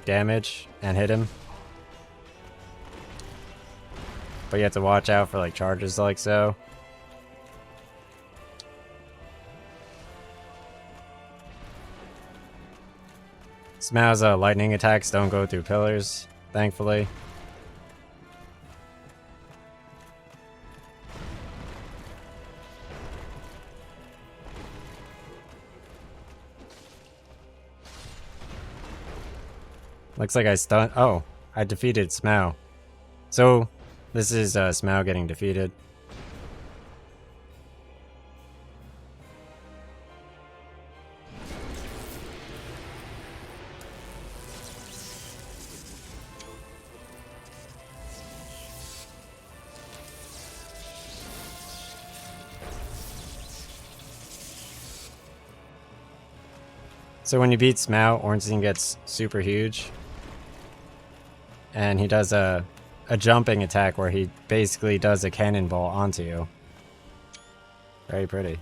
damage and hit him. But you have to watch out for like charges like so. Smau's lightning attacks don't go through pillars, thankfully. Looks like I stunned. Oh, I defeated Smau. So, this is Smau getting defeated. So when you beat Smau, Ornstein gets super huge. And he does a jumping attack where he basically does a cannonball onto you. Very pretty.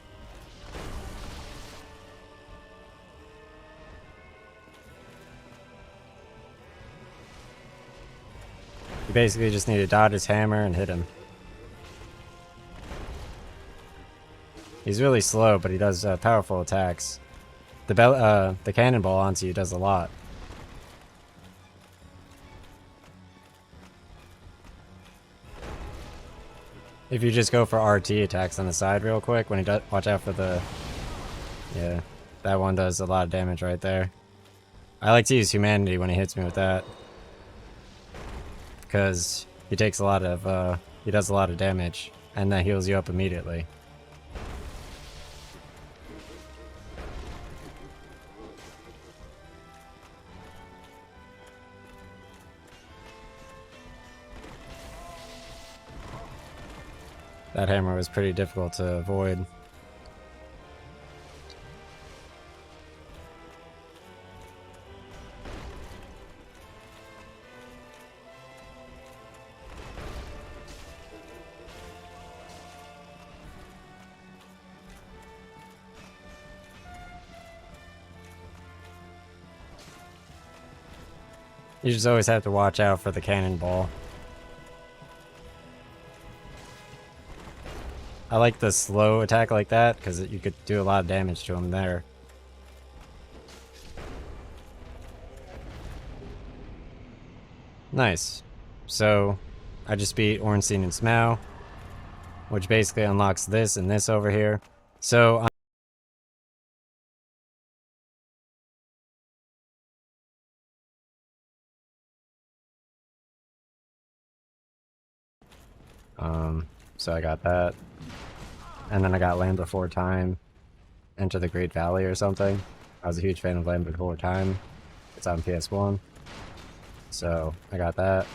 You basically just need to dodge his hammer and hit him. He's really slow, but he does powerful attacks. The cannonball onto you does a lot. If you just go for RT attacks on the side real quick, when he does, watch out for the... Yeah, that one does a lot of damage right there. I like to use Humanity when he hits me with that. Because he takes a lot of, he does a lot of damage, and that heals you up immediately. That hammer was pretty difficult to avoid. You just always have to watch out for the cannonball. I like the slow attack like that, because you could do a lot of damage to him there. Nice. So, I just beat Ornstein and Smau, which basically unlocks this and this over here. So, so I got that. And then I got Land Before Time, Enter the Great Valley or something. I was a huge fan of Land Before Time. It's on PS1. So, I got that.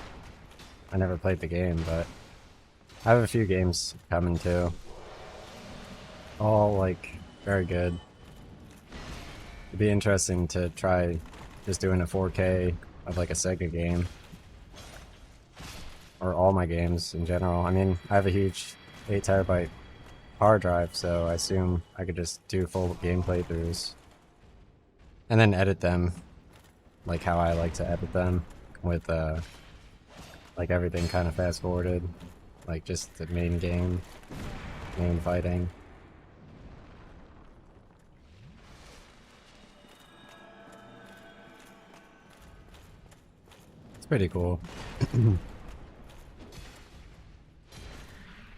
I never played the game, but I have a few games coming too. All, like, very good. It'd be interesting to try just doing a 4K of, like, a Sega game. Or all my games in general. I mean, I have a huge 8TB hard drive, so I assume I could just do full game playthroughs. And then edit them, like how I like to edit them, with like everything kind of fast forwarded, like just the main game, main fighting. It's pretty cool.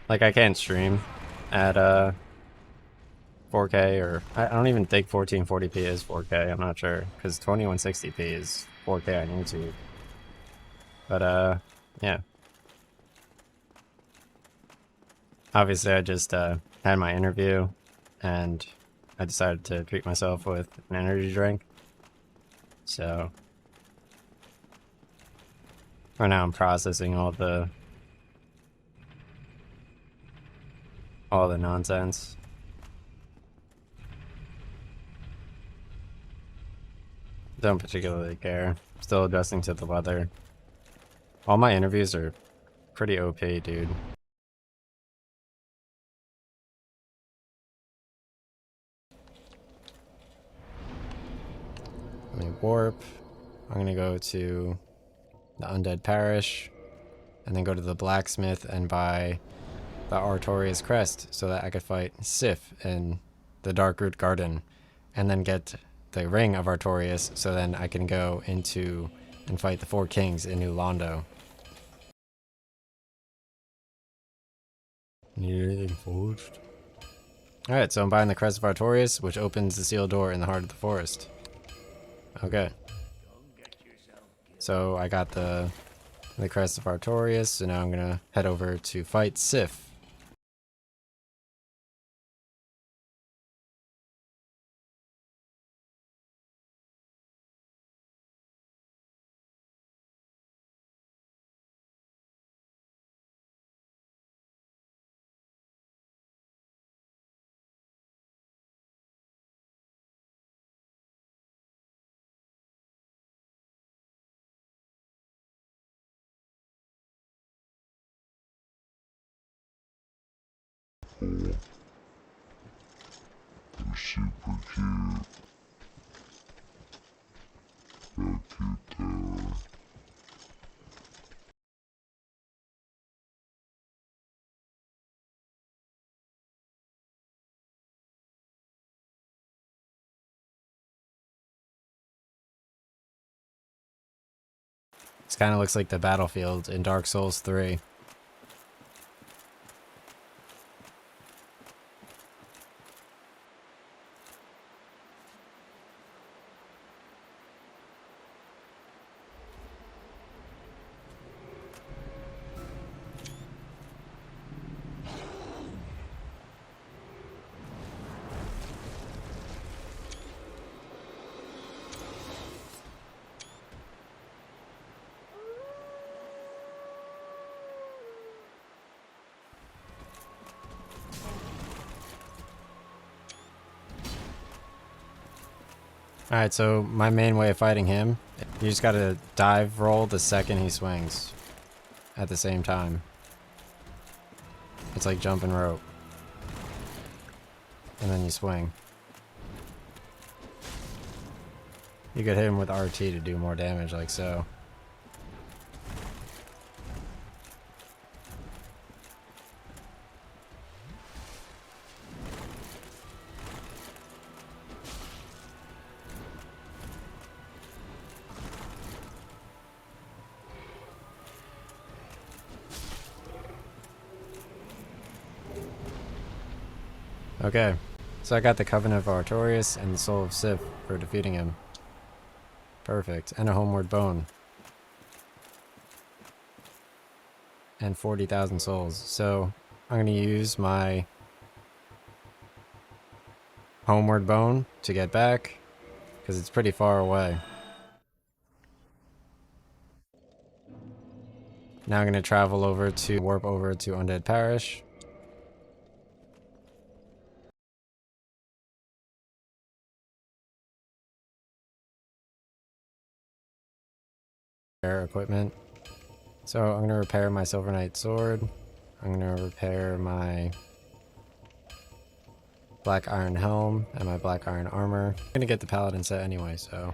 Like, I can't stream at 4K, or I don't even think 1440p is 4K. I'm not sure, because 2160p is 4K on YouTube. But yeah. Obviously, I just had my interview, and I decided to treat myself with an energy drink. So right now I'm processing all the nonsense. Don't particularly care. Still adjusting to the weather. All my interviews are pretty OP, dude. Let me warp. I'm gonna go to the Undead Parish, and then go to the blacksmith and buy the Artorias crest so that I could fight Sif in the Darkroot Garden, and then get the ring of Artorias so then I can go into and fight the Four Kings in New Londo. Need anything forged? Alright, so I'm buying the crest of Artorias, which opens the sealed door in the heart of the forest. Okay. So I got the crest of Artorias, so now I'm gonna head over to fight Sif. They're super cute. How cute they are. This kind of looks like the battlefield in Dark Souls 3. Alright, so my main way of fighting him, you just gotta dive roll the second he swings at the same time. It's like jumping rope. And then you swing. You could hit him with RT to do more damage, like so. Okay, so I got the Covenant of Artorias and the Soul of Sif for defeating him. Perfect, and a Homeward Bone. And 40,000 souls. So I'm going to use my Homeward Bone to get back, because it's pretty far away. Now I'm going to travel over to, warp over to Undead Parish. Equipment. So I'm going to repair my Silver Knight sword. I'm going to repair my Black Iron helm and my Black Iron armor. I'm going to get the Paladin set anyway, so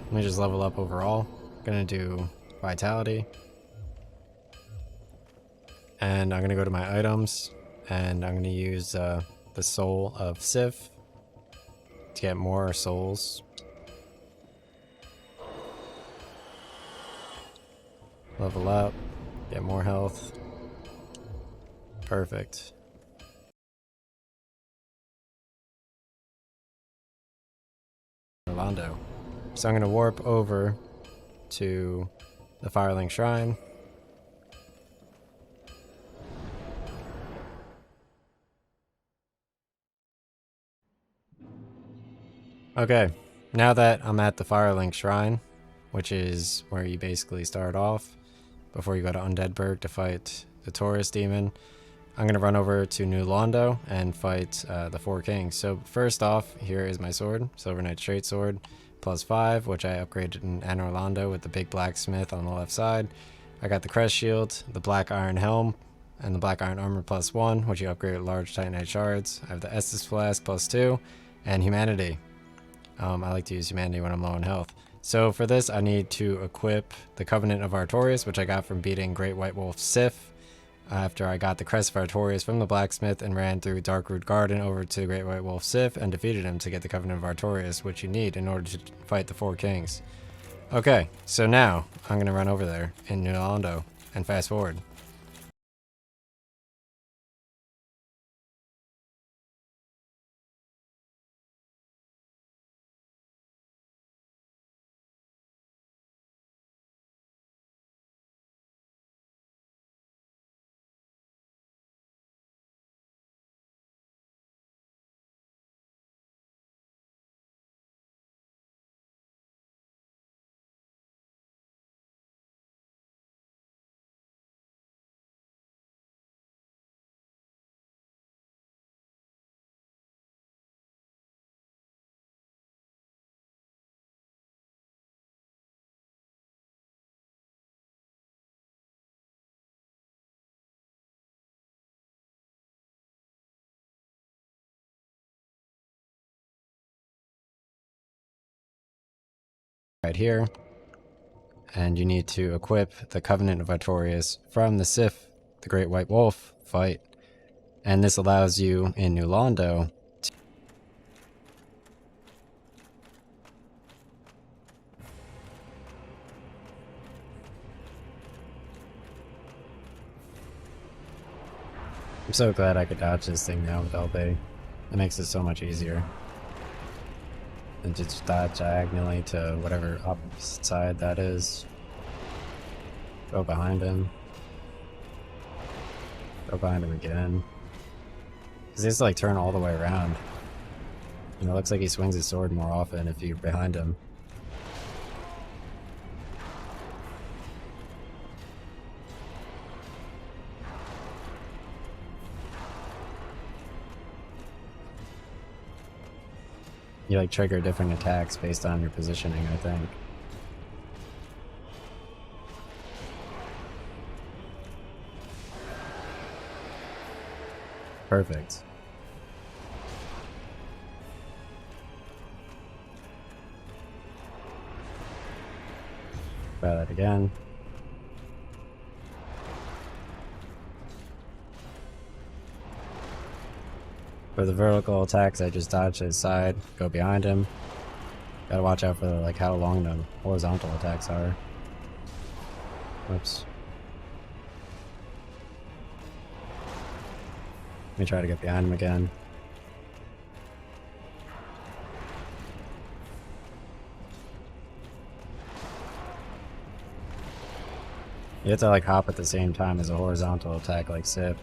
let me just level up overall. I'm going to do Vitality. And I'm going to go to my items, and I'm going to use the Soul of Sif to get more souls. Level up, get more health. Perfect. Orlando. So I'm going to warp over to the Firelink Shrine. Okay, now that I'm at the Firelink Shrine, which is where you basically start off before you go to Undeadburg to fight the Taurus demon, I'm going to run over to New Londo and fight the Four Kings. So first off, here is my sword, Silver Knight Straight Sword, +5, which I upgraded in Anor Londo with the big blacksmith on the left side. I got the Crest Shield, the Black Iron Helm, and the Black Iron Armor +1, which you upgrade with large Titanite shards. I have the Estus Flask +2, and Humanity. I like to use Humanity when I'm low on health. So for this, I need to equip the Covenant of Artorias, which I got from beating Great White Wolf Sif. After I got the Crest of Artorias from the blacksmith and ran through Darkroot Garden over to Great White Wolf Sif and defeated him to get the Covenant of Artorias, which you need in order to fight the Four Kings. Okay, so now I'm going to run over there in New Londo and fast forward. Right here, and you need to equip the Covenant of Artorias from the Sif, the Great White Wolf fight, and this allows you in New Londo to I'm so glad I could dodge this thing now with LB. It makes it so much easier. And just dodge diagonally to whatever opposite side that is. Go behind him. Go behind him again. Because he has to like turn all the way around. And it looks like he swings his sword more often if you're behind him. You like trigger different attacks based on your positioning, I think. Perfect. Try that again. For the vertical attacks, I just dodge to his side, go behind him. Gotta watch out for like how long the horizontal attacks are. Whoops. Let me try to get behind him again. You have to like hop at the same time as a horizontal attack like Sif.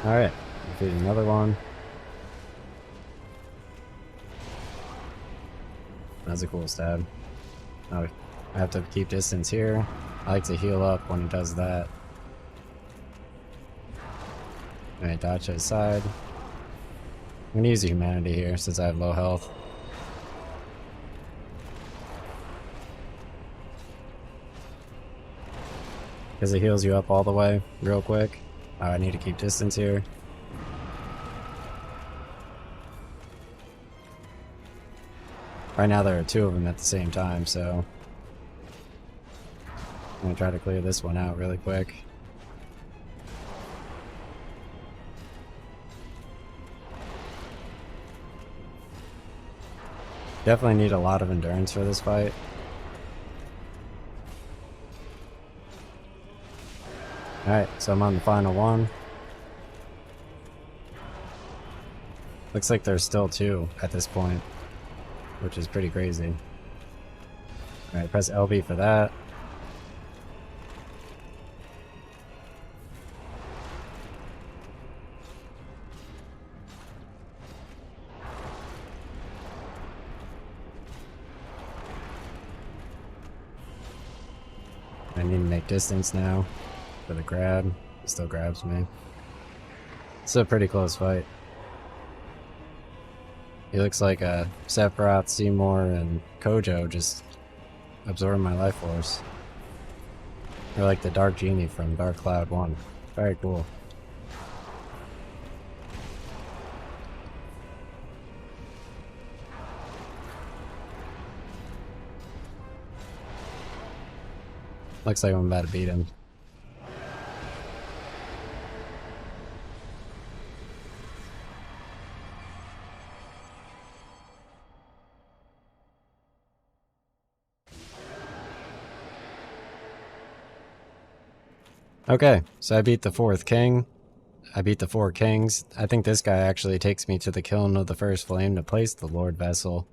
Alright, defeat another one. That's a cool stab. Now I have to keep distance here. I like to heal up when he does that. Alright, dodge to his side. I'm gonna use the humanity here since I have low health. Because it heals you up all the way real quick. I need to keep distance here. Right now there are two of them at the same time, so I'm gonna try to clear this one out really quick. Definitely need a lot of endurance for this fight. Alright, so I'm on the final one. Looks like there's still two at this point, which is pretty crazy. Alright, press LB for that. I need to make distance now for the grab. He still grabs me. It's a pretty close fight. He looks like Sephiroth, Seymour, and Kojo just absorbed my life force. Or like the Dark Genie from Dark Cloud 1. Very cool. Looks like I'm about to beat him. Okay, so I beat the 4th king. I beat the 4 kings. I think this guy actually takes me to the kiln of the first flame to place the Lord Vessel.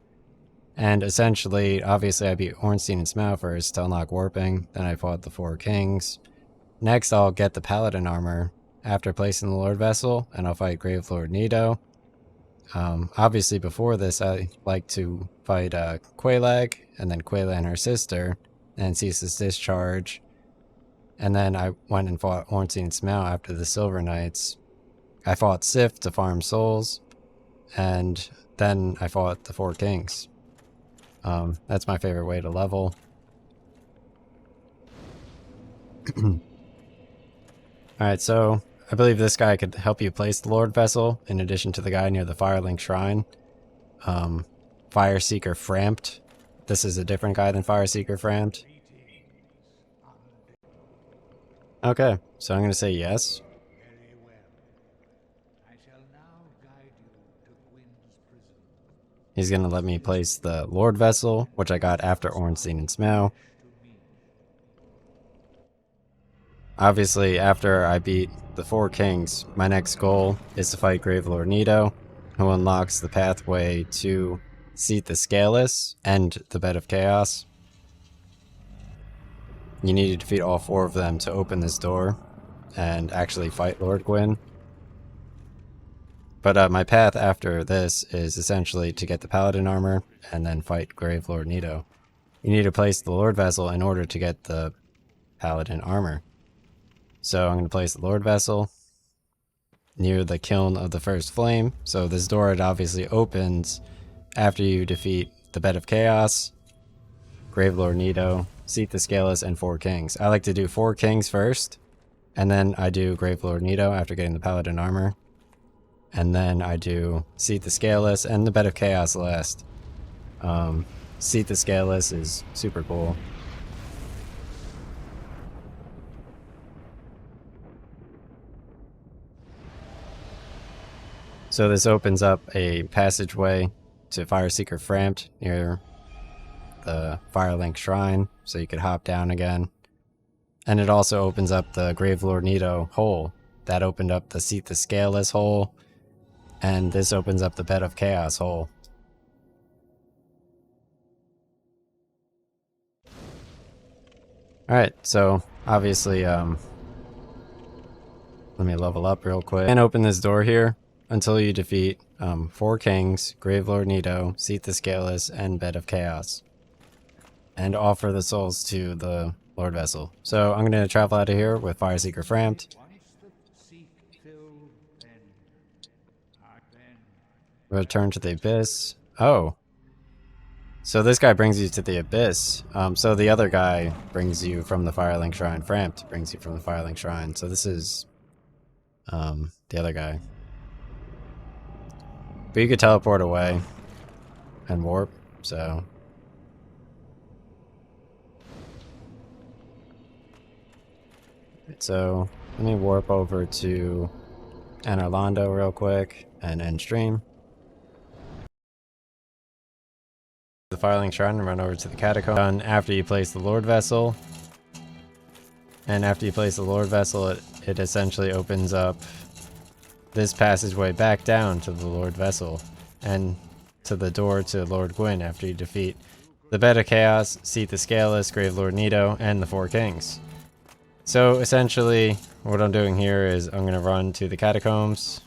And essentially, obviously I beat Ornstein and Smough first to unlock warping, then I fought the 4 kings. Next I'll get the Paladin armor after placing the Lord Vessel, and I'll fight Gravelord Nito. Obviously before this I like to fight Quelaag, and then Quela and her sister, and Ceaseless Discharge. And then I went and fought Ornstein and Smough after the Silver Knights. I fought Sif to farm souls, and then I fought the 4 kings. That's my favorite way to level. Alright, so I believe this guy could help you place the Lord Vessel, in addition to the guy near the Firelink Shrine. Fireseeker Frampt. This is a different guy than Fireseeker Frampt. Okay, so I'm going to say yes. Very well. I shall now guide you to Gwyn's prison. He's going to let me place the Lord Vessel, which I got after Ornstein and Smough. Obviously, after I beat the 4 kings, my next goal is to fight Gravelord Nito, who unlocks the pathway to Seat the Scaleless and the Bed of Chaos. You need to defeat all 4 of them to open this door and actually fight Lord Gwyn. But my path after this is essentially to get the Paladin armor and then fight Gravelord Nito. You need to place the Lord Vessel in order to get the Paladin armor. So I'm going to place the Lord Vessel near the kiln of the first flame. So this door, it obviously opens after you defeat the Bed of Chaos, Gravelord Nito, Seat the Scaleless, and 4 kings. I like to do 4 kings first, and then I do Gravelord Nito after getting the Paladin armor. And then I do Seat the Scaleless and the Bed of Chaos last. Seat the Scaleless is super cool. So this opens up a passageway to Fireseeker Frampt near the Firelink Shrine, so you could hop down again. And it also opens up the Gravelord Nito hole. That opened up the Seat the Scaleless hole, and this opens up the Bed of Chaos hole. Alright, so obviously, let me level up real quick. And open this door here until you defeat 4 kings, Gravelord Nito, Seat the Scaleless, and Bed of Chaos. And offer the souls to the Lord Vessel. So I'm going to travel out of here with Fireseeker Frampt. Return to the Abyss. Oh. So this guy brings you to the Abyss. So the other guy brings you from the Firelink Shrine. Frampt brings you from the Firelink Shrine. So this is the other guy. But you could teleport away and warp, so... So, let me warp over to Anorlando real quick and end stream. The Firelink Shrine and run over to the Catacomb. After you place the Lord Vessel. And after you place the Lord Vessel, it essentially opens up this passageway back down to the Lord Vessel. And to the door to Lord Gwyn after you defeat the Bed of Chaos, Seat the Scaleless, Gravelord Nito, and the 4 kings. So essentially, what I'm doing here is I'm going to run to the Catacombs.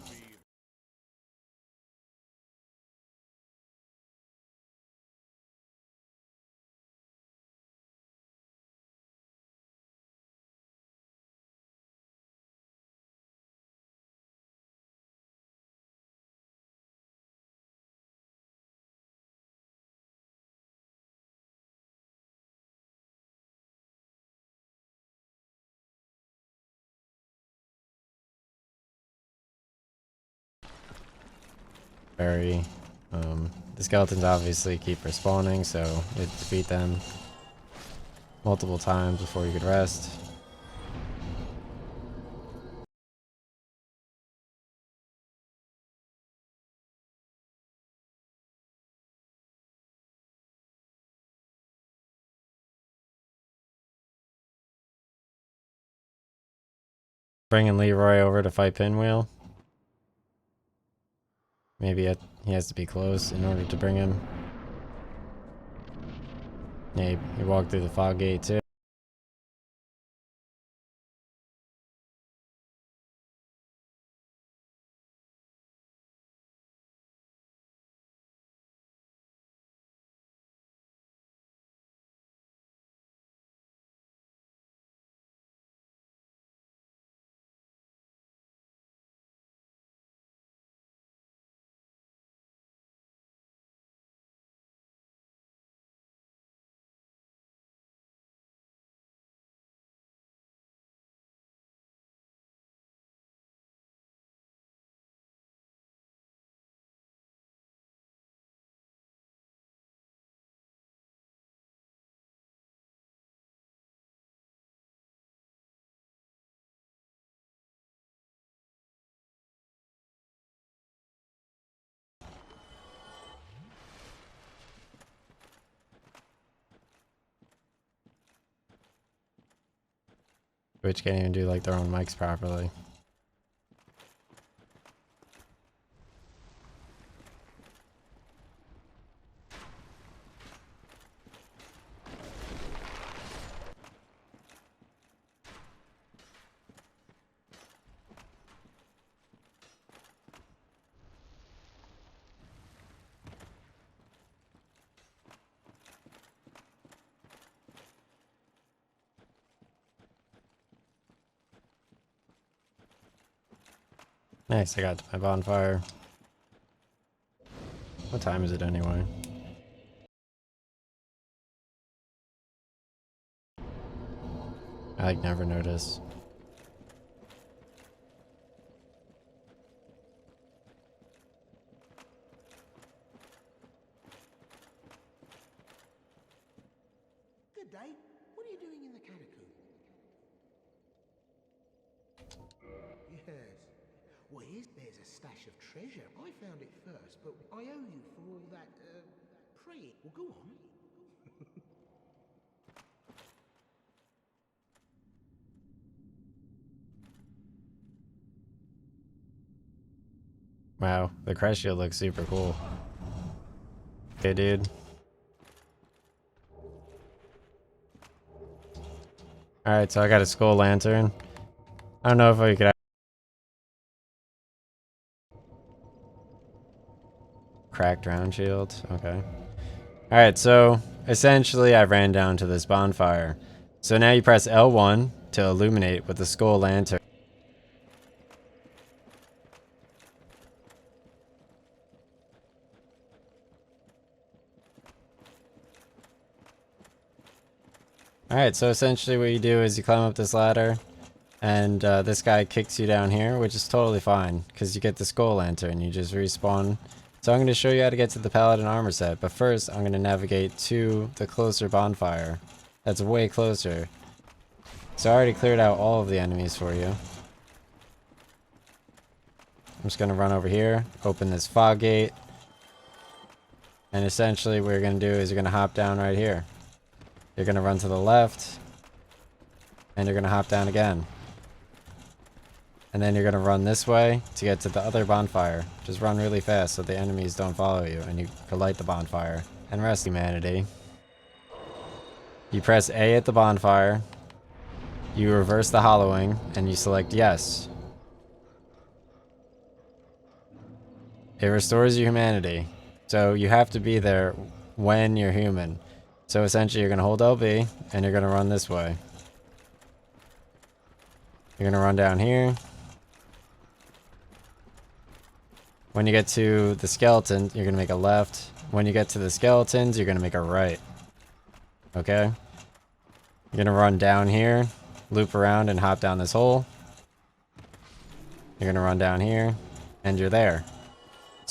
Very, the skeletons obviously keep respawning, so you defeat them multiple times before you could rest. Bringing Leroy over to fight Pinwheel. Maybe he has to be close in order to bring him. Yeah, he walked through the fog gate too. Which can't even do like their own mics properly. Nice, I got to my bonfire. What time is it anyway? I like never notice. Good day. What are you doing in the catacomb? Yes. Well, there's a stash of treasure. I found it first, but I owe you for all that, praying. Well, go on. Wow, the crest shield looks super cool. Okay, dude. Alright, so I got a skull lantern. I don't know if I could... Cracked round shield, okay. Alright, so essentially I ran down to this bonfire. So now you press L1 to illuminate with the skull lantern. Alright, so essentially what you do is you climb up this ladder, and this guy kicks you down here, which is totally fine, because you get the skull lantern, you just respawn. So I'm going to show you how to get to the paladin armor set, but first I'm going to navigate to the closer bonfire. That's way closer. So I already cleared out all of the enemies for you. I'm just going to run over here, open this fog gate, and essentially what you're going to do is you're going to hop down right here. You're going to run to the left, and you're going to hop down again. And then you're going to run this way to get to the other bonfire. Just run really fast so the enemies don't follow you, and you can light the bonfire. And rest humanity. You press A at the bonfire, you reverse the hollowing, and you select yes. It restores your humanity. So you have to be there when you're human. So essentially you're going to hold LB, and you're going to run this way. You're going to run down here. When you get to the skeleton, you're going to make a left. When you get to the skeletons, you're going to make a right. Okay? You're going to run down here, loop around, and hop down this hole. You're going to run down here, and you're there.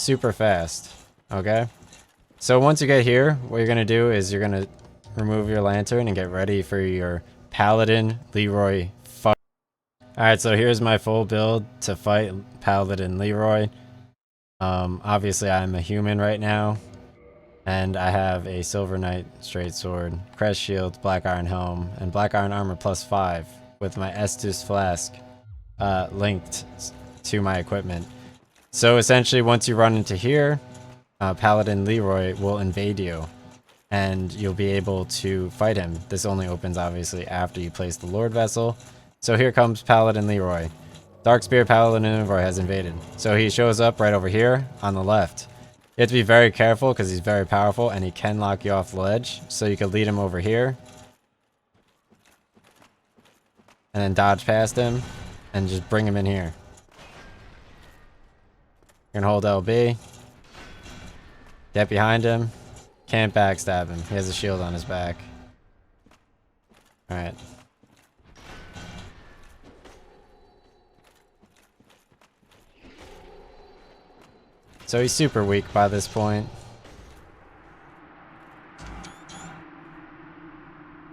super fast. Okay? So once you get here, what you're going to do is you're going to remove your lantern and get ready for your Paladin Leroy fight. Alright, so here's my full build to fight Paladin Leroy. Obviously I'm a human right now. And I have a Silver Knight Straight Sword, Crest Shield, Black Iron Helm, and Black Iron Armor +5 with my Estus Flask linked to my equipment. So essentially once you run into here, Paladin Leroy will invade you and you'll be able to fight him. This only opens obviously after you place the Lord Vessel. So here comes Paladin Leroy. Darkspear Paladin Leroy has invaded. So he shows up right over here on the left. You have to be very careful because he's very powerful and he can lock you off the ledge. So you could lead him over here. And then dodge past him and just bring him in here. You're gonna hold LB. Get behind him. Can't backstab him. He has a shield on his back. Alright. So he's super weak by this point.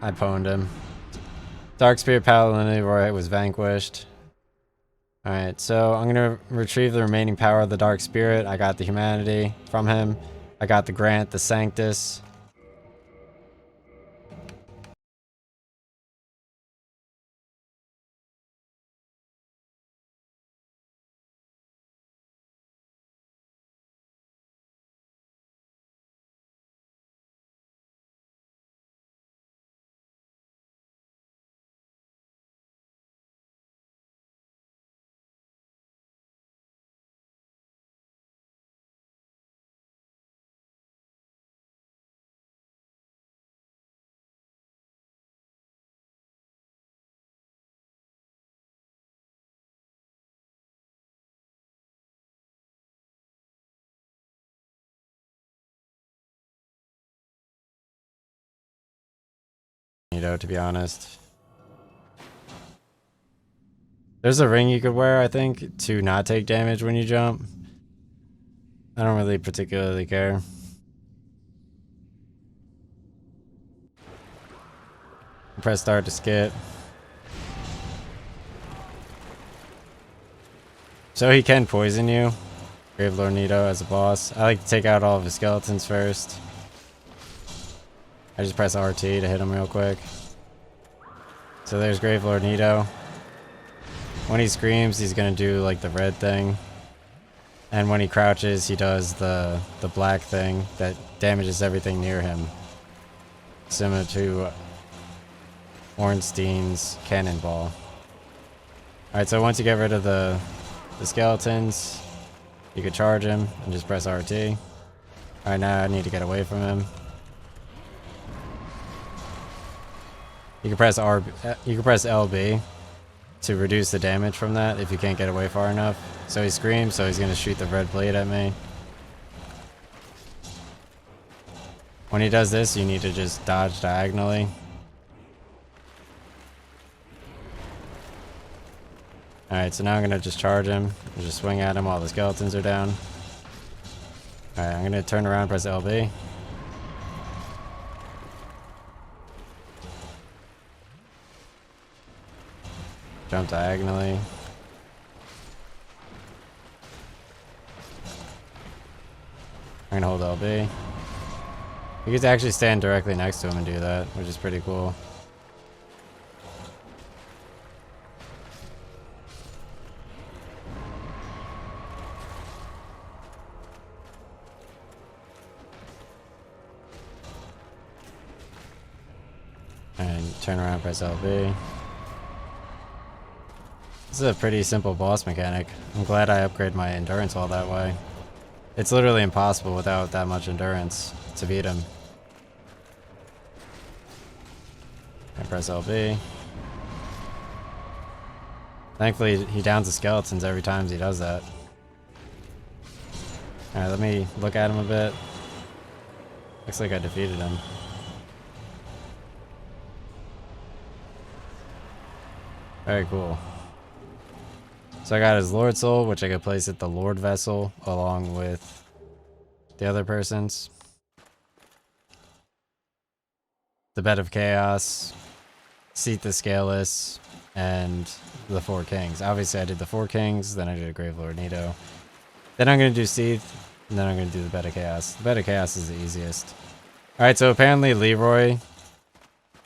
I pwned him. Darkspear Paladin Leroy was vanquished. Alright, so I'm gonna retrieve the remaining power of the Dark Spirit. I got the humanity from him. I got the Grant, the Sanctus. To be honest. There's a ring you could wear, I think, to not take damage when you jump. I don't really particularly care. Press start to skip. So he can poison you. Gravelord Nito as a boss. I like to take out all of his skeletons first. I just press RT to hit him real quick. So there's Gravelord Nito. When he screams, he's gonna do like the red thing. And when he crouches, he does the black thing that damages everything near him. Similar to Ornstein's Cannonball. Alright, so once you get rid of the skeletons, you could charge him and just press RT. Alright, now I need to get away from him. You can press LB to reduce the damage from that if you can't get away far enough. So he screams, so he's gonna shoot the red blade at me. When he does this, you need to just dodge diagonally. Alright, so now I'm gonna just charge him and just swing at him while the skeletons are down. Alright, I'm gonna turn around and press LB. Jump diagonally. I'm gonna hold LB. You get to actually stand directly next to him and do that, which is pretty cool. And turn around, press LB. This is a pretty simple boss mechanic. I'm glad I upgraded my endurance all that way. It's literally impossible without that much endurance to beat him. I press LB. Thankfully, he downs the skeletons every time he does that. Alright, let me look at him a bit. Looks like I defeated him. Very cool. So I got his Lord Soul, which I could place at the Lord Vessel along with the other person's. The Bed of Chaos, Seat the Scaleless, and the Four Kings. Obviously I did the Four Kings, then I did a Gravelord Nito. Then I'm going to do Seath, and then I'm going to do the Bed of Chaos. The Bed of Chaos is the easiest. Alright, so apparently Leroy,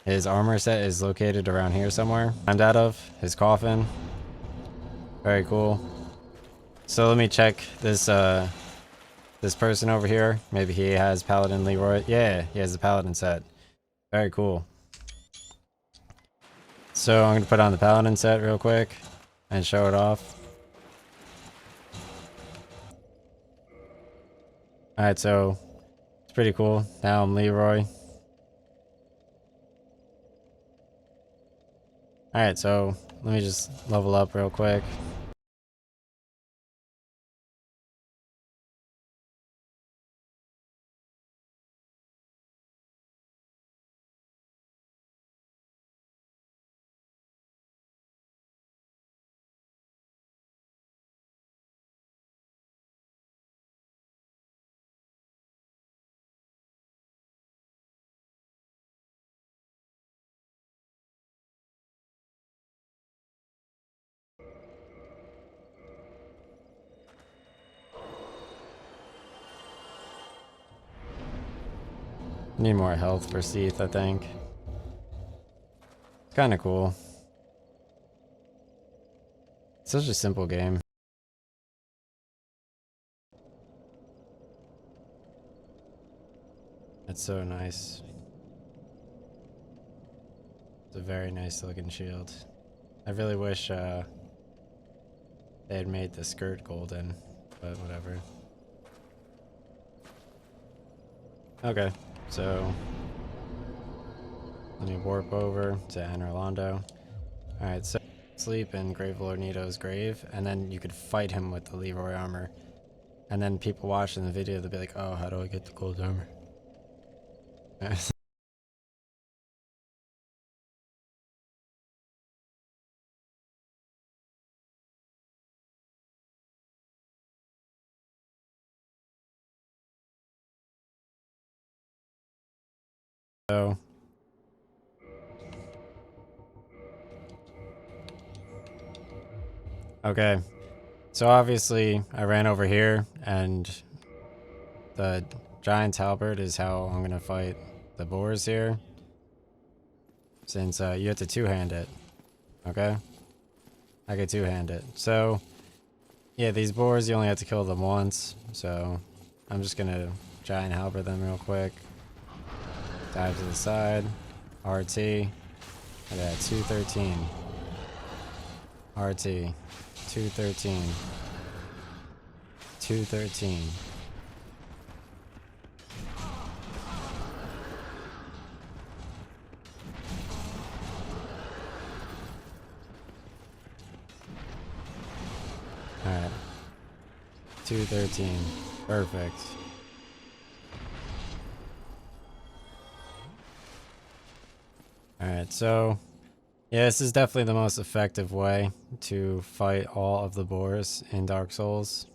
his armor set is located around here somewhere. I'm out of his coffin. Very cool. So let me check this this person over here. Maybe he has Paladin Leroy. Yeah, he has the Paladin set. Very cool. So I'm going to put on the Paladin set real quick and show it off. Alright, so it's pretty cool. Now I'm Leroy. Alright, so let me just level up real quick. Need more health for Seath, I think. It's kind of cool. Such a simple game. It's so nice. It's a very nice looking shield. I really wish they had made the skirt golden, but whatever. Okay, so let me warp over to Anorlando. Alright, so sleep in Gravelord Nito's grave, and then you could fight him with the Leroy armor. And then people watching the video, they'll be like, oh, how do I get the gold armor? So okay, so obviously I ran over here, and the Giant's Halberd is how I'm gonna fight the boars here. Since you have to two-hand it, okay? I can two-hand it. So yeah, these boars you only have to kill them once. So I'm just gonna Giant Halberd them real quick. Dive to the side, RT. Look at that, 213. RT, 213. 213. Alright. 213. Perfect. Alright, so yeah, this is definitely the most effective way to fight all of the boars in Dark Souls.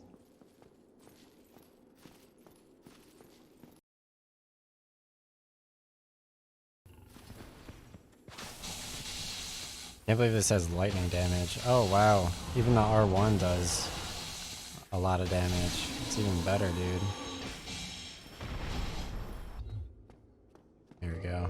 Can't believe this has lightning damage. Oh wow, even the R1 does a lot of damage. It's even better, dude. Here we go.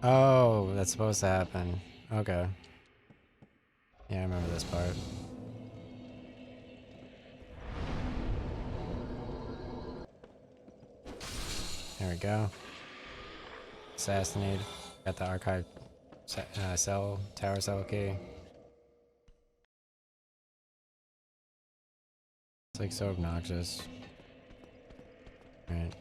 Oh, that's supposed to happen. Okay. Yeah, I remember this part. There we go. Assassinate. Got the archive tower cell key. It's like so obnoxious. Right.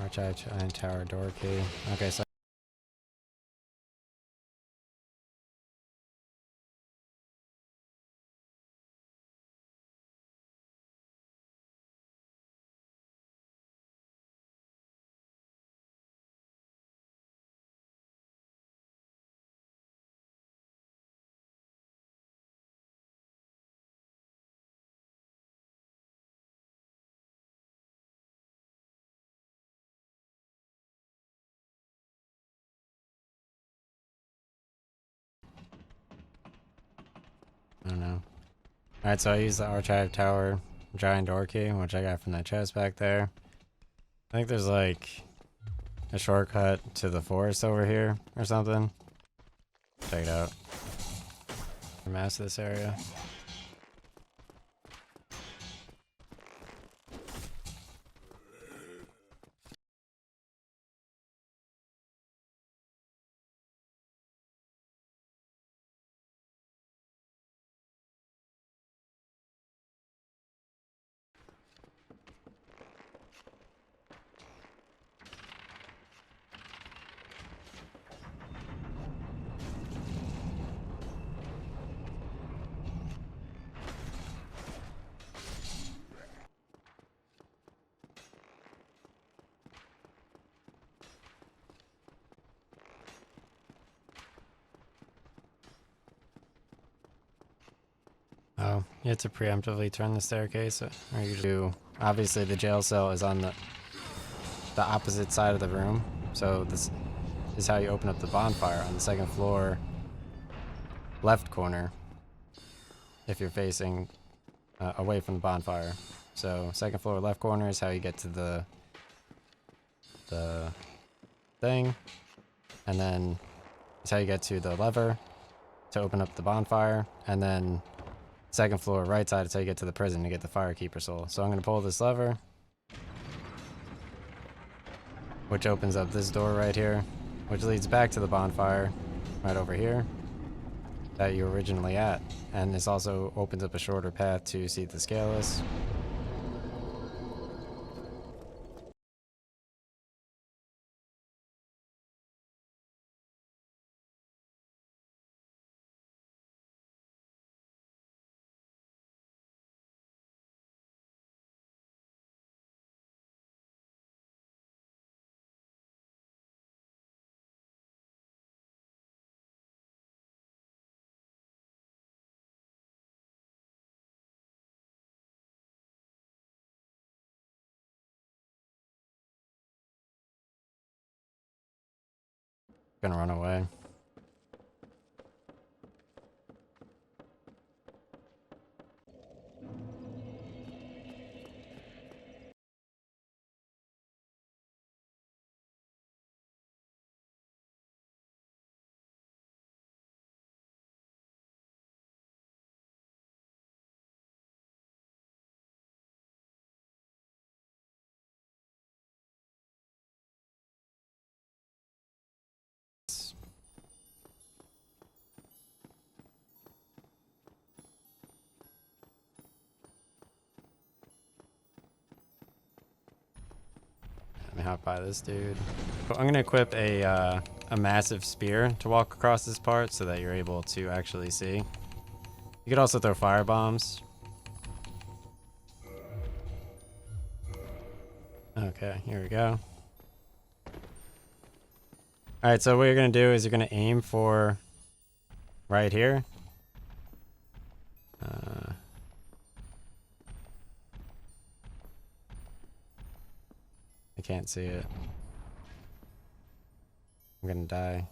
Archive and tower door key. Okay, so I don't know. Alright, so I use the archive tower giant door key, which I got from that chest back there. I think there's like a shortcut to the forest over here or something. Check it out. Master this area. Oh, you have to preemptively turn the staircase, or you do. Obviously, the jail cell is on the opposite side of the room, so this is how you open up the bonfire on the second floor, left corner. If you're facing away from the bonfire, so second floor left corner is how you get to the thing, and then it's how you get to the lever to open up the bonfire, and then second floor right side is how you get to the prison to get the firekeeper soul. So I'm going to pull this lever, which opens up this door right here, which leads back to the bonfire right over here that you were originally at. And this also opens up a shorter path to see the scaleless. Gonna run away. Let me hop by this dude. So I'm gonna equip a massive spear to walk across this part so that you're able to actually see. You could also throw fire bombs. Okay, here we go. Alright, so what you're gonna do is you're gonna aim for right here. can't see it. I'm gonna die.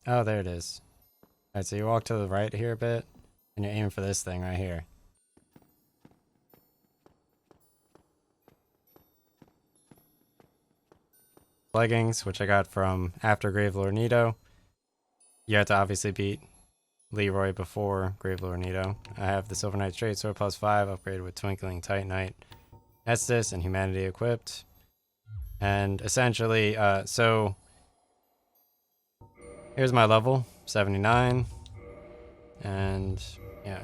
Oh, there it is. Alright, so you walk to the right here a bit, and you're aiming for this thing right here. Leggings, which I got from after Gravelord Nito. You have to obviously beat Leroy before Gravelord Nito. I have the Silver Knight Straight Sword +5, upgraded with Twinkling Titanite Estus and Humanity equipped. And essentially, so here's my level, 79. And yeah.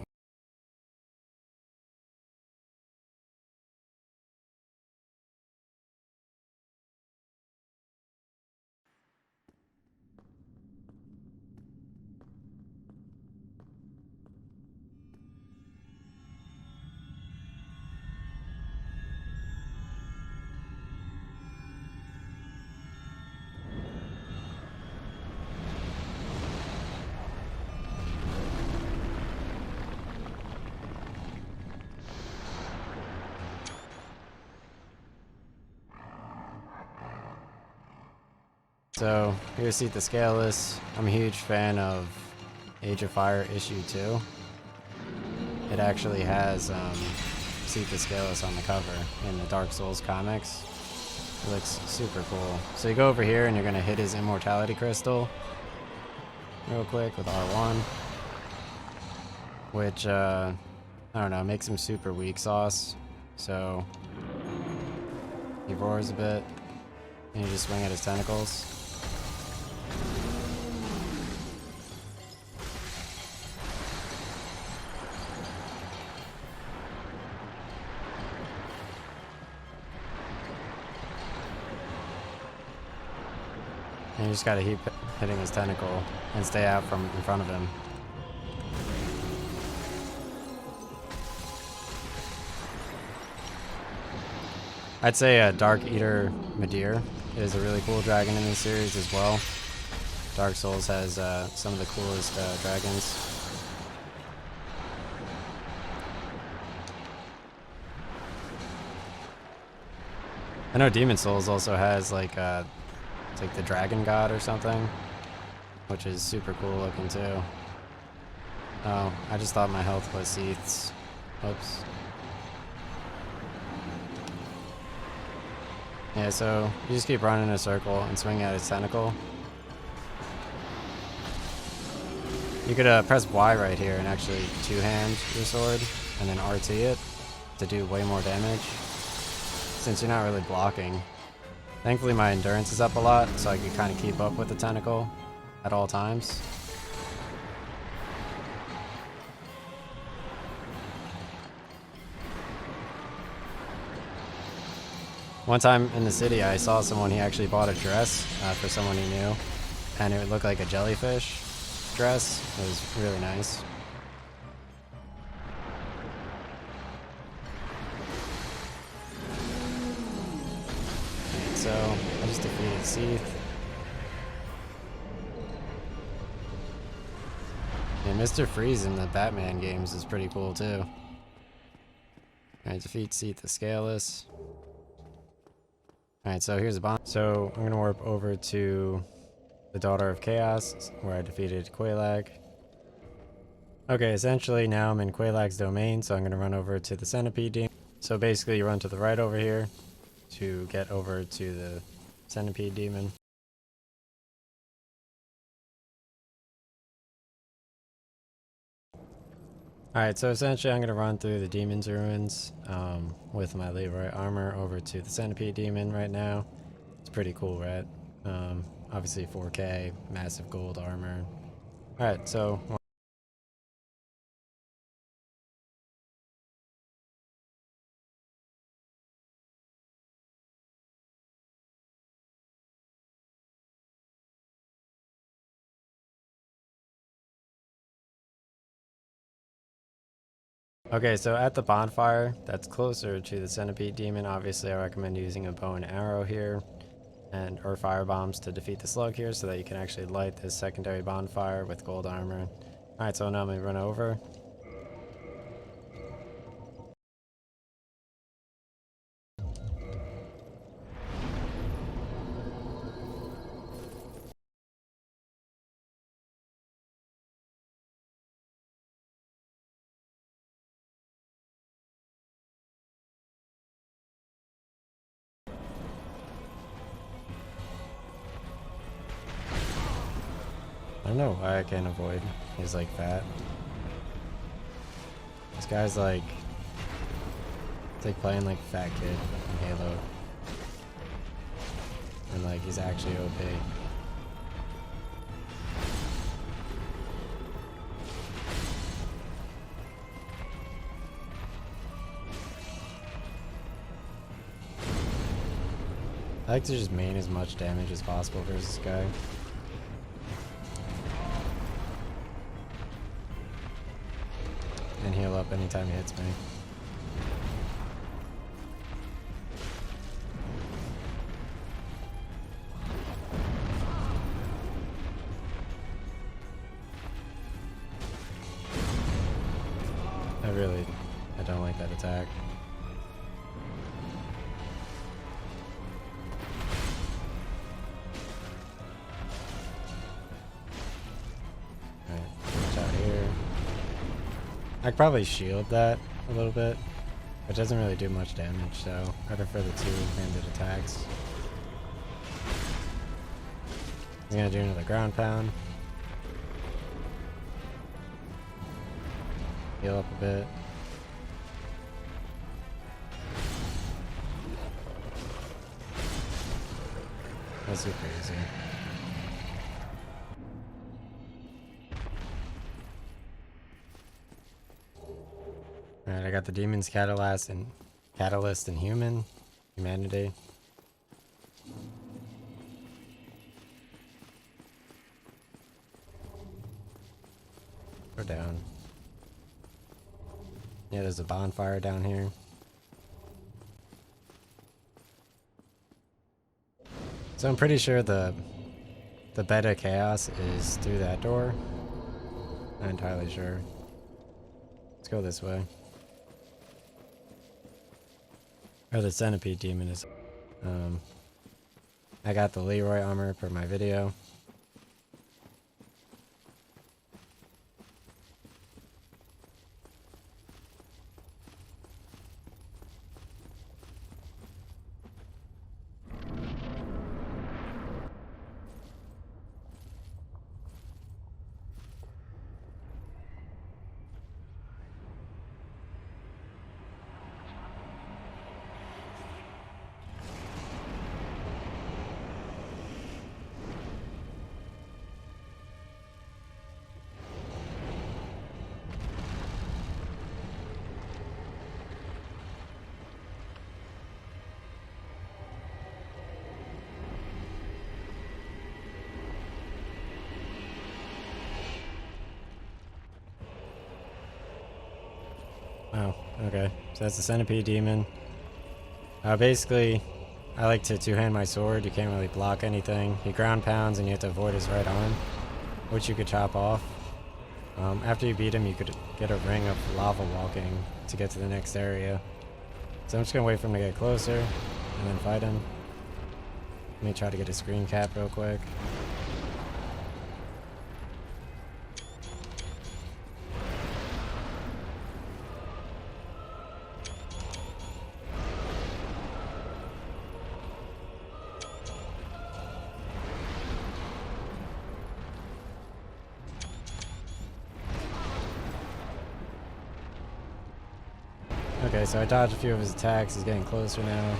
So here's Seat the Scaleless. I'm a huge fan of Age of Fire issue 2. It actually has Seat the Scaleless on the cover in the Dark Souls comics. It looks super cool. So you go over here and you're gonna hit his Immortality Crystal real quick with R1, which I don't know, makes him super weak sauce. So he roars a bit and you just swing at his tentacles. And you just gotta keep hitting his tentacle and stay out from in front of him. I'd say Dark Eater Madir is a really cool dragon in this series as well. Dark Souls has some of the coolest dragons. I know Demon Souls also has like it's like the Dragon God or something, which is super cool looking too. Oh, I just thought my health was Seath's. Oops. Yeah, so you just keep running in a circle and swing at his tentacle. You could press Y right here and actually two-hand your sword and then RT it to do way more damage, since you're not really blocking. Thankfully my endurance is up a lot, so I can kind of keep up with the tentacle at all times. One time in the city I saw someone, he actually bought a dress for someone he knew, and it would look like a jellyfish dress. It was really nice. So I just defeated Seath. And Mr. Freeze in the Batman games is pretty cool too. Alright, defeat Seath the Scaleless. Alright, so here's a bomb. So I'm gonna warp over to the Daughter of Chaos, where I defeated Quelaag. Okay, essentially now I'm in Quelaag's domain, so I'm gonna run over to the Centipede Demon. So basically you run to the right over here to get over to the Centipede Demon. Alright, so essentially I'm going to run through the Demon's Ruins with my Leroy armor over to the Centipede Demon right now. It's pretty cool, right? Obviously 4K, massive gold armor. Alright, so... Okay, so at the bonfire, that's closer to the Centipede Demon. Obviously, I recommend using a bow and arrow here, or fire bombs to defeat the slug here, so that you can actually light this secondary bonfire with gold armor. Alright, so now I'm going to run over. don't know why I can't avoid. He's like fat. This guy's like, it's like playing like fat kid in Halo. And like he's actually OP. I like to just main as much damage as possible versus this guy. And heal up anytime he hits me. I don't like that attack. Alright, watch out here. I could probably shield that a little bit, but it doesn't really do much damage, so I prefer the two-handed attacks. He's gonna do another ground pound. Heal up a bit. That's super easy. Alright, I got the Demon's Catalyst and Humanity. Go down. Yeah, there's a bonfire down here. So I'm pretty sure the beta chaos is through that door. Not entirely sure. Let's go this way. Or the centipede demon is. I got the Leroy armor for my video. Oh, okay. So that's the centipede demon. Basically, I like to two-hand my sword. You can't really block anything. He ground pounds and you have to avoid his right arm, which you could chop off. After you beat him, you could get a ring of lava walking to get to the next area. So I'm just gonna wait for him to get closer and then fight him. Let me try to get a screen cap real quick. Okay, so I dodged a few of his attacks. He's getting closer now.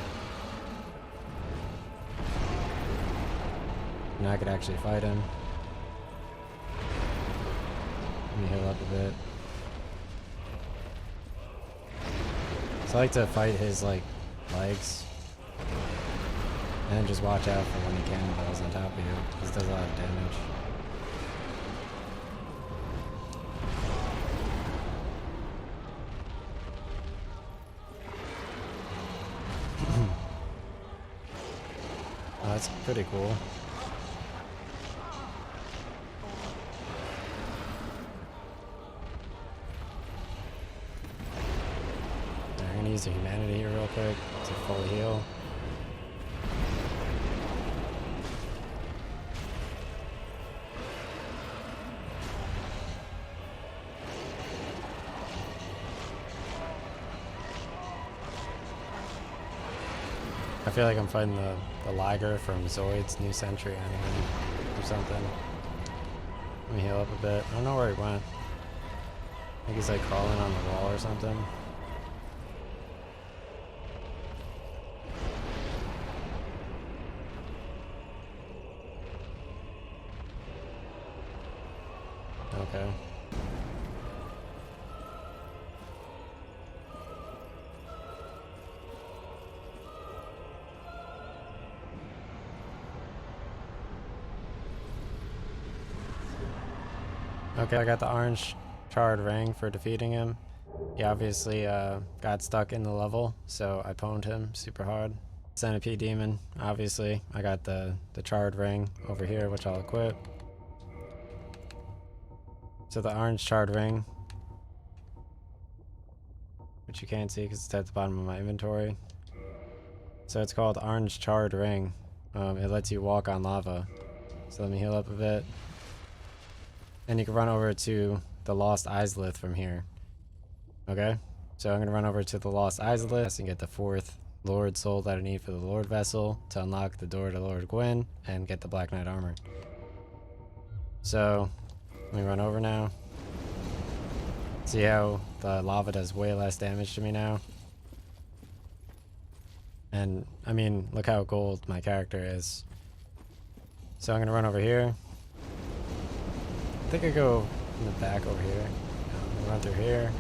Now I could actually fight him. Let me heal up a bit. So I like to fight his like legs. And then just watch out for when he cannonballs on top of you. Because it does a lot of damage. Oh, that's pretty cool. I'm gonna use the humanity here real quick to fully heal. I feel like I'm fighting the Liger from Zoid's New Century anime or something. Let me heal up a bit. I don't know where he went. I think he's like crawling on the wall or something. Okay. Okay, I got the orange charred ring for defeating him. He obviously got stuck in the level, so I pwned him super hard. Centipede demon, obviously. I got the charred ring over here, which I'll equip. So the orange charred ring, which you can't see because it's at the bottom of my inventory. So it's called orange charred ring. It lets you walk on lava. So let me heal up a bit. And you can run over to the Lost Islith from here. Okay? So I'm going to run over to the Lost Islith and get the 4th Lord Soul that I need for the Lord Vessel to unlock the door to Lord Gwyn and get the Black Knight armor. So, let me run over now. See how the lava does way less damage to me now? And, I mean, look how gold my character is. So I'm going to run over here. I think I go in the back over here. Run through here.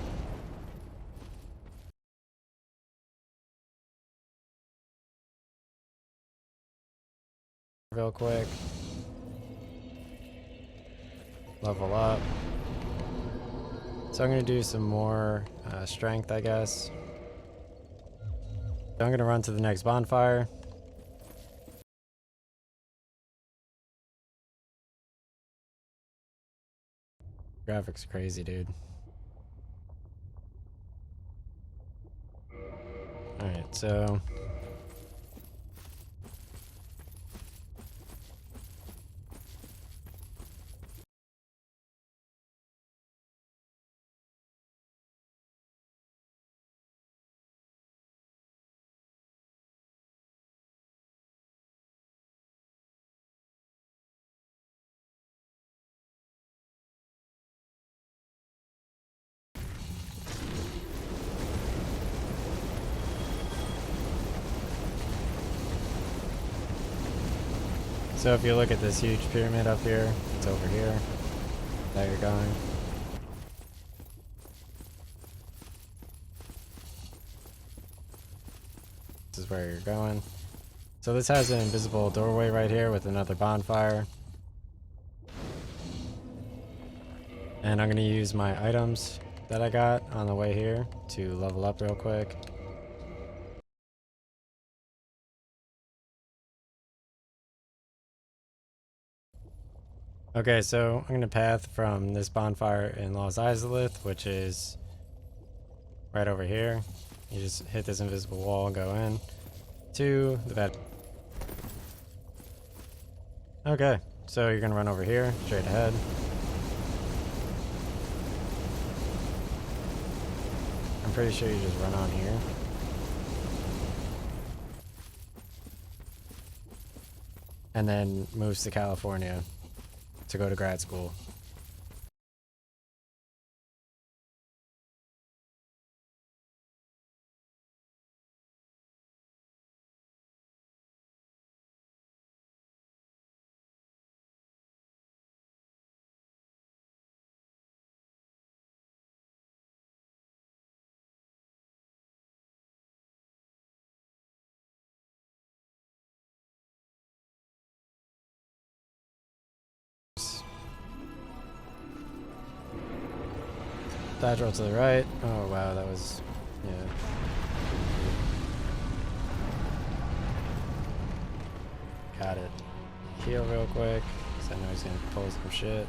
Real quick. Level up. So I'm going to do some more strength, I guess. So I'm going to run to the next bonfire. Graphics crazy, dude. Alright, so... So if you look at this huge pyramid up here, it's over here that you're going. This is where you're going. So this has an invisible doorway right here with another bonfire. And I'm going to use my items that I got on the way here to level up real quick. Okay, so I'm going to path from this bonfire in Lost Islith, which is right over here. You just hit this invisible wall and go in to the bed. Okay, so you're going to run over here, straight ahead. I'm pretty sure you just run on here. And then moves to California to go to grad school. Dodge roll to the right. Oh wow, that was, yeah. Got it. Heal real quick, because I know he's gonna pull some shit.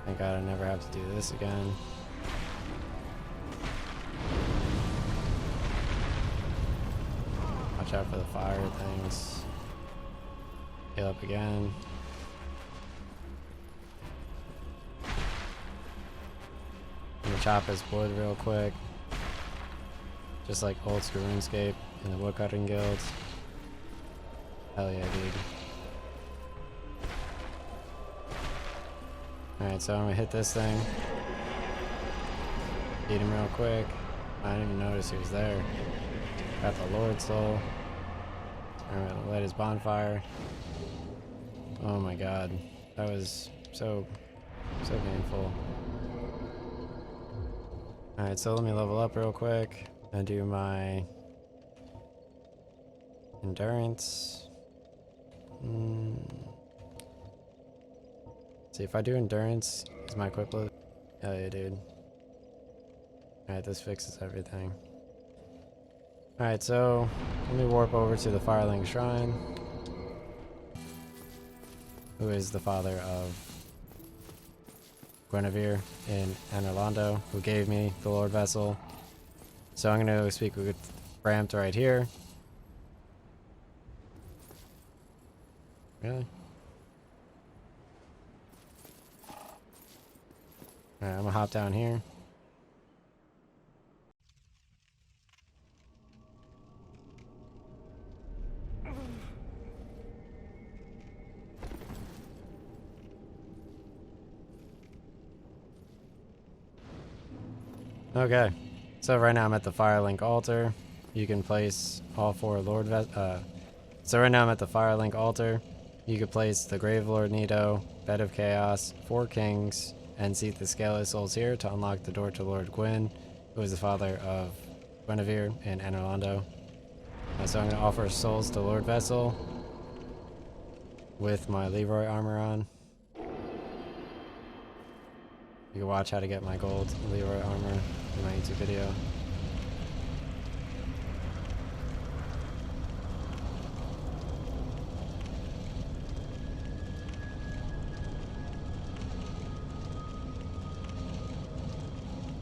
Thank God I never have to do this again. Watch out for the fire things. Heal up again. I'm gonna chop his wood real quick. Just like old school RuneScape in the woodcutting guilds. Hell yeah, dude. Alright, so I'm gonna hit this thing. Eat him real quick. I didn't even notice he was there. Got the Lord Soul. I'm gonna light his bonfire. Oh my god. That was so painful. Alright, so let me level up real quick and do my endurance. See, if I do endurance, is my equip load? Hell yeah, dude. Alright, this fixes everything. Alright, so let me warp over to the Firelink Shrine, who is the father of Guinevere in Anorlando, who gave me the Lord Vessel. So I'm going to speak with Bramt right here. Really? Alright, I'm gonna hop down here. Okay, so right now I'm at the Firelink altar. You can place all four Lord so right now I'm at the Firelink altar. You can place the Grave Lord Nito, Bed of Chaos, 4 Kings, and seat the Scaleless Souls here to unlock the door to Lord Gwyn, who is the father of Guinevere in Anorlando. So I'm going to offer souls to Lord Vessel with my Leroy armor on. You can watch how to get my gold Leroy armor in my YouTube video.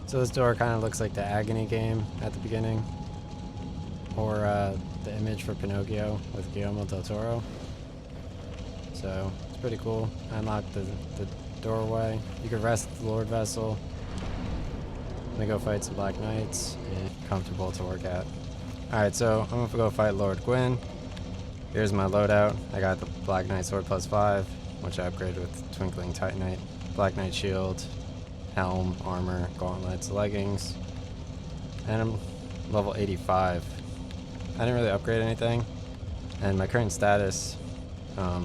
So this door kind of looks like the Agony game at the beginning, or the image for Pinocchio with Guillermo del Toro. So it's pretty cool. I unlocked the doorway. You can rest the Lord Vessel. Let me go fight some Black Knights. Comfortable to work at. Alright, so I'm gonna go fight Lord Gwyn. Here's my loadout. I got the Black Knight Sword +5, which I upgraded with Twinkling Titanite. Black Knight Shield, helm, armor, gauntlets, leggings, and I'm level 85. I didn't really upgrade anything, and my current status, I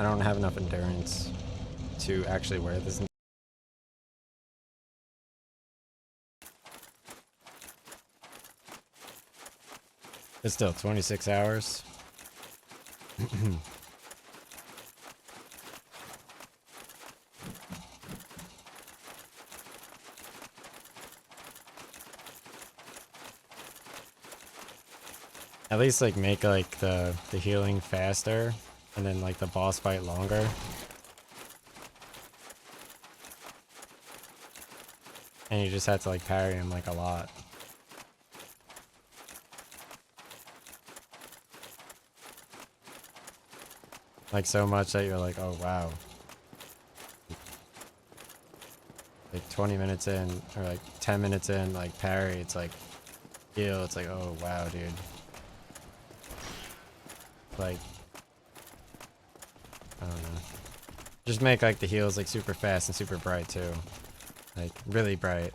don't have enough endurance to actually wear this. It's still 26 hours. At least like make like the healing faster and then like the boss fight longer. And you just have to like parry him like a lot. Like so much that you're like, oh wow. Like 20 minutes in, or like 10 minutes in, like parry, it's like heal, it's like, oh wow, dude. Like, I don't know. Just make like the heals like super fast and super bright too. Like really bright.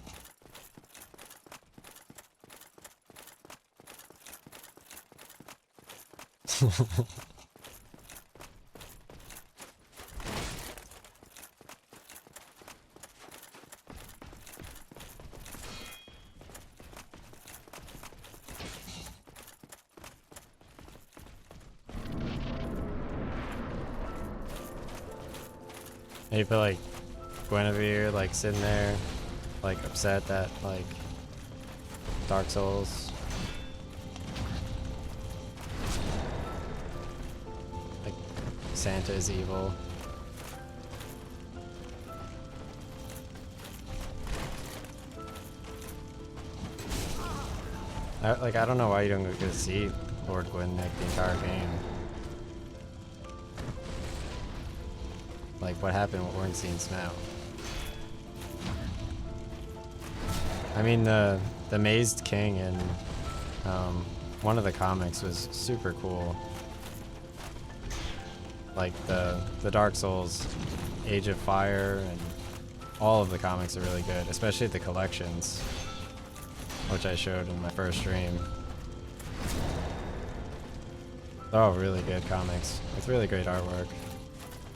And you put like Guinevere like sitting there, like upset that like Dark Souls, like Santa is evil. I don't know why you don't get to see Lord Gwyn like the entire game. Like what happened with Ornstein Snow. I mean the Mazed King in one of the comics was super cool. Like the Dark Souls Age of Fire and All of the comics are really good, especially the collections, which I showed in my first stream. They're all really good comics with really great artwork.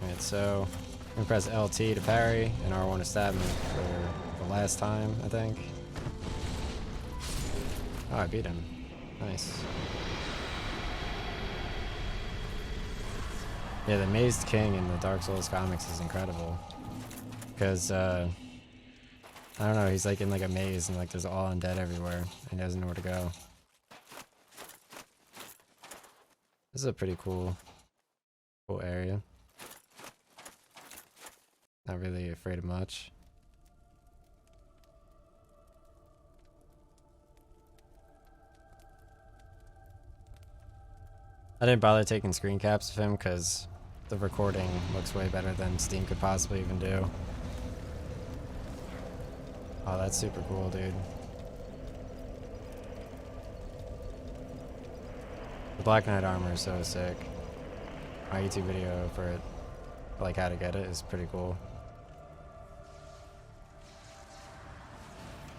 Alright, so I'm gonna press LT to parry and R1 to stab me for the last time, I think. Oh, I beat him. Nice. Yeah, the Mazed King in the Dark Souls comics is incredible. Because, I don't know, he's like in like a maze and like there's all undead everywhere and he doesn't know where to go. This is a pretty cool area. Not really afraid of much. I didn't bother taking screen caps of him because the recording looks way better than Steam could possibly even do. Oh, that's super cool, dude. The Black Knight armor is so sick. My YouTube video for it, like how to get it, is pretty cool.